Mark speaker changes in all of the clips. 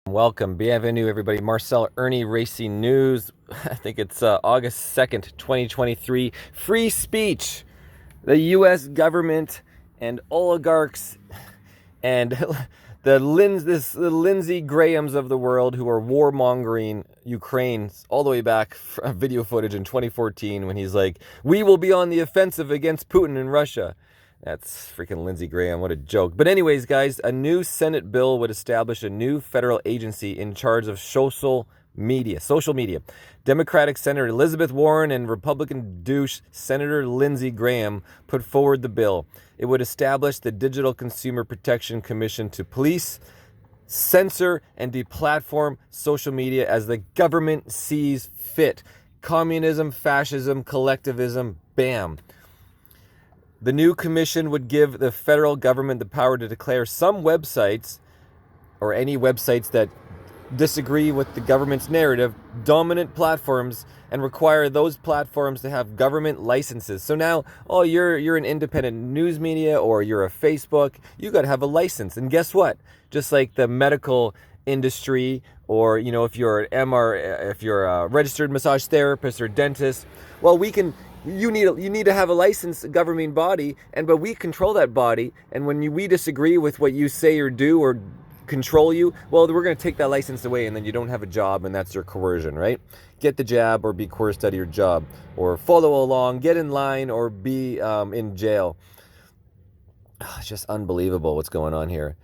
Speaker 1: Welcome, bienvenue everybody. Marcel Irnie, Racing News. I think it's August 2nd, 2023. Free speech. The U.S. government and oligarchs and the Lindsey Grahams of the world who are warmongering Ukraine all the way back from video footage in 2014 when he's like, we will be on the offensive against Putin in Russia. That's freaking Lindsey Graham. What a joke. But anyways, guys, a new Senate bill would establish a new federal agency in charge of social media. Democratic Senator Elizabeth Warren and Republican douche Senator Lindsey Graham put forward the bill. It would establish the Digital Consumer Protection Commission to police, censor, and deplatform social media as the government sees fit. Communism, fascism, collectivism, bam. The new commission would give the federal government the power to declare some websites, or any websites that disagree with the government's narrative, dominant platforms, and require those platforms to have government licenses. So now, you're an independent news media or you're a Facebook, you got to have a license. And guess what? Just like the medical industry, or if you're a registered massage therapist or dentist, you need to have a licensed governing body, but we control that body, and when we disagree with what you say or do or control you, we're going to take that license away, and then you don't have a job, and that's your coercion, right? Get the jab or be coerced out of your job, or follow along, get in line, or be in jail. It's just unbelievable what's going on here.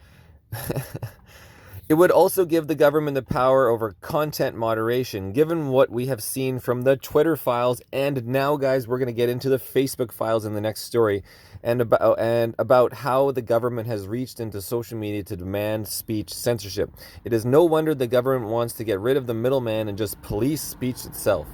Speaker 1: It would also give the government the power over content moderation, given what we have seen from the Twitter files, and now, guys, we're going to get into the Facebook files in the next story, and about how the government has reached into social media to demand speech censorship. It is no wonder the government wants to get rid of the middleman and just police speech itself.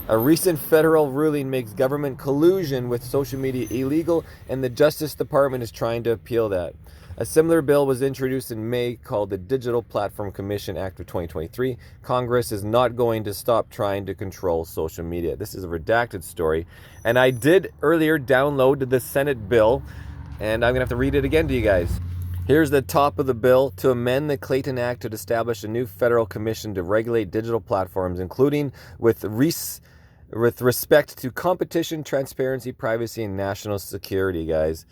Speaker 1: A recent federal ruling makes government collusion with social media illegal, and the Justice Department is trying to appeal that. A similar bill was introduced in May called the Digital Platform Commission Act of 2023. Congress is not going to stop trying to control social media. This is a redacted story. And I did earlier download the Senate bill, and I'm going to have to read it again to you guys. Here's the top of the bill: to amend the Clayton Act to establish a new federal commission to regulate digital platforms, including with respect to competition, transparency, privacy, and national security, guys.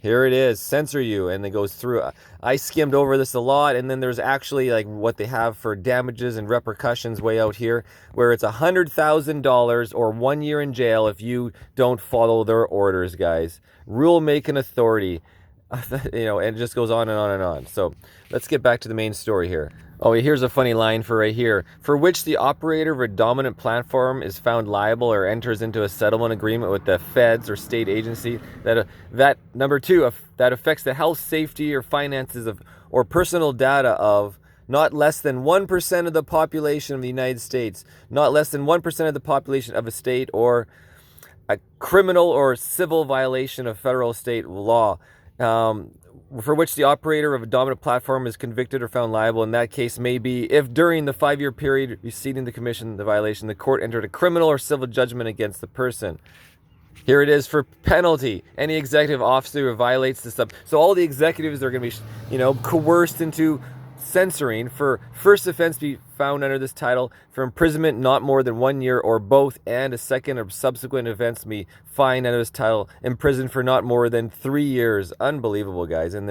Speaker 1: Here it is, censor you, and it goes through. I skimmed over this a lot, and then there's actually like what they have for damages and repercussions way out here, where it's $100,000 or 1 year in jail if you don't follow their orders, guys. Rule-making authority, and it just goes on and on and on. So let's get back to the main story here. Oh, here's a funny line for right here. For which the operator of a dominant platform is found liable or enters into a settlement agreement with the feds or state agency that number two, that affects the health, safety, or finances of or personal data of not less than 1% of the population of the United States, not less than 1% of the population of a state, or a criminal or civil violation of federal state law. For which the operator of a dominant platform is convicted or found liable. In that case may be if during the 5-year period preceding the commission of the violation, the court entered a criminal or civil judgment against the person. Here it is for penalty. Any executive officer who violates this stuff. So all the executives are going to be, coerced into censoring. For first offense be found under this title, for imprisonment not more than 1 year or both, and a second or subsequent offense be fined under this title, imprisoned for not more than 3 years. Unbelievable, guys. And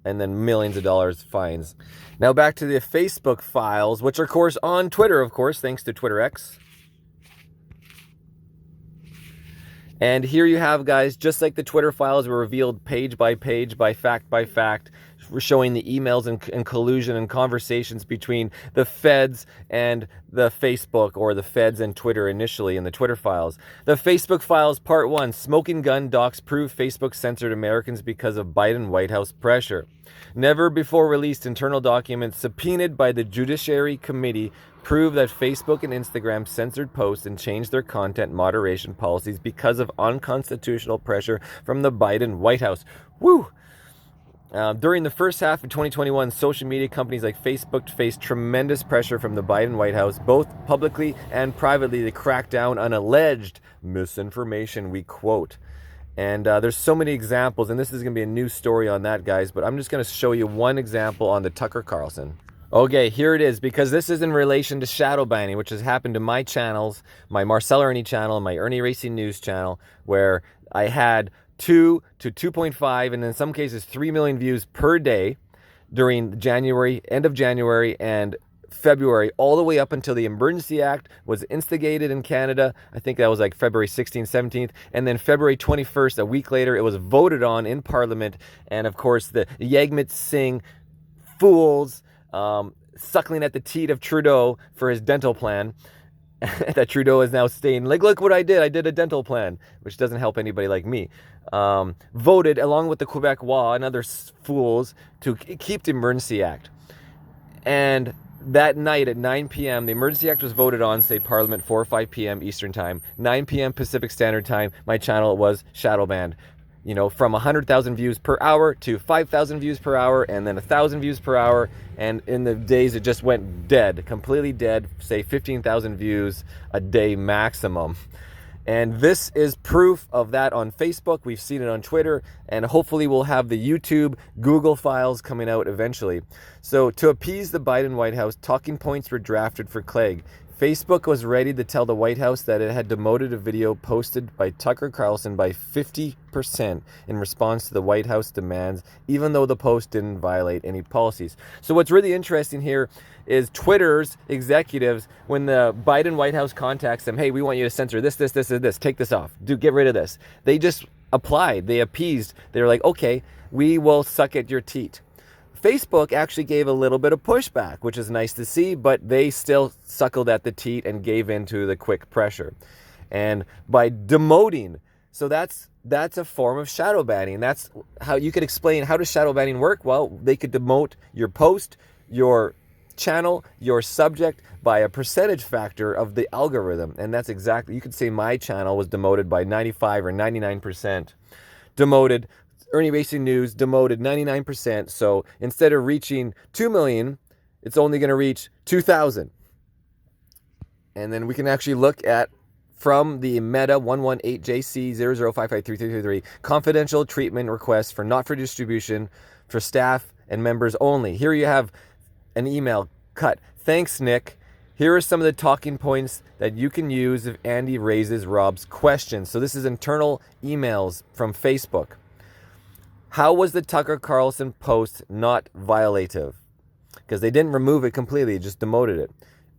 Speaker 1: then millions of dollars fines. Now back to the Facebook files, which are of course on Twitter, of course, thanks to Twitter X. And here you have, guys, just like the Twitter files were revealed page by page, by fact, we're showing the emails and collusion and conversations between the feds and the Facebook, or the feds and Twitter initially in the Twitter files. The Facebook files, part 1, smoking gun docs prove Facebook censored Americans because of Biden White House pressure. Never before released internal documents subpoenaed by the Judiciary Committee prove that Facebook and Instagram censored posts and changed their content moderation policies because of unconstitutional pressure from the Biden White House. Woo! During the first half of 2021, social media companies like Facebook faced tremendous pressure from the Biden White House, both publicly and privately, to crack down on alleged misinformation, we quote. And there's so many examples, and this is going to be a new story on that, guys, but I'm just going to show you one example on the Tucker Carlson. Okay, here it is, because this is in relation to shadow banning, which has happened to my channels, my Marcel Irnie channel and my IrnieracingNews channel, where I had 2 to 2.5 and in some cases 3 million views per day during January, end of January and February, all the way up until the Emergency Act was instigated in Canada. I think that was like February 16th, 17th, and then February 21st, a week later, it was voted on in Parliament. And of course, the Jagmeet Singh fools suckling at the teat of Trudeau for his dental plan. That Trudeau is now staying like, look what I did a dental plan, which doesn't help anybody like me. Voted along with the Quebecois and other fools to keep the Emergency Act. And that night at 9 p.m., the Emergency Act was voted on, say Parliament, 4 or 5 p.m. Eastern Time, 9 p.m. Pacific Standard Time. My channel was shadow banned. You know, from 100,000 views per hour to 5,000 views per hour and then 1,000 views per hour. And in the days, it just went dead, completely dead, say 15,000 views a day maximum. And this is proof of that on Facebook. We've seen it on Twitter, and hopefully we'll have the YouTube, Google files coming out eventually. So to appease the Biden White House, talking points were drafted for Clegg. Facebook was ready to tell the White House that it had demoted a video posted by Tucker Carlson by 50% in response to the White House demands, even though the post didn't violate any policies. So what's really interesting here is Twitter's executives, when the Biden White House contacts them, hey, we want you to censor this, take this off, get rid of this. They just applied, they appeased, they're like, okay, we will suck at your teat. Facebook actually gave a little bit of pushback, which is nice to see, but they still suckled at the teat and gave in to the quick pressure. And by demoting, so that's a form of shadow banning. That's how you could explain, how does shadow banning work? Well, they could demote your post, your channel, your subject by a percentage factor of the algorithm. And that's exactly, you could say my channel was demoted by 95 or 99%. Demoted. IrnieracingNews demoted 99%. So instead of reaching 2 million, it's only going to reach 2,000. And then we can actually look at from the Meta 118JC00553333 confidential treatment request for not for distribution for staff and members only. Here you have an email cut. Thanks, Nick. Here are some of the talking points that you can use if Andy raises Rob's questions. So this is internal emails from Facebook. How was the Tucker Carlson post not violative? Because they didn't remove it completely, just demoted it.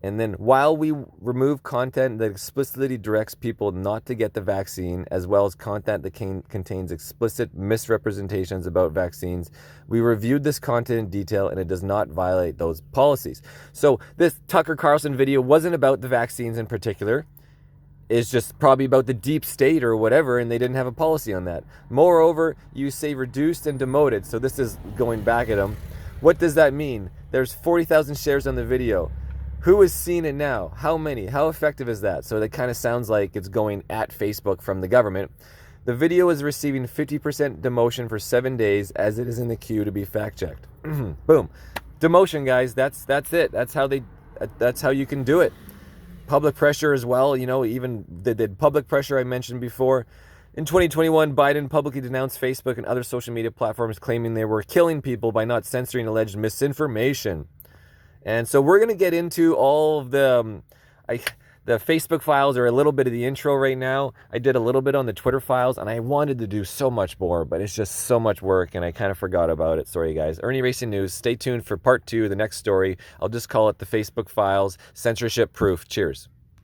Speaker 1: And then while we remove content that explicitly directs people not to get the vaccine, as well as content that contains explicit misrepresentations about vaccines, we reviewed this content in detail and it does not violate those policies. So this Tucker Carlson video wasn't about the vaccines in particular. It's just probably about the deep state or whatever, and they didn't have a policy on that. Moreover, you say reduced and demoted. So this is going back at them. What does that mean? There's 40,000 shares on the video. Who has seen it now? How many? How effective is that? So that kind of sounds like it's going at Facebook from the government. The video is receiving 50% demotion for 7 days as it is in the queue to be fact-checked. Boom. Demotion, guys. That's it. That's how you can do it. Public pressure as well, you know, even the public pressure I mentioned before. In 2021, Biden publicly denounced Facebook and other social media platforms, claiming they were killing people by not censoring alleged misinformation. And so we're going to get into all of the Facebook files are a little bit of the intro right now. I did a little bit on the Twitter files, and I wanted to do so much more, but it's just so much work, and I kind of forgot about it. Sorry, guys. IrnieracingNews, stay tuned for part 2, the next story. I'll just call it the Facebook files, censorship proof. Cheers.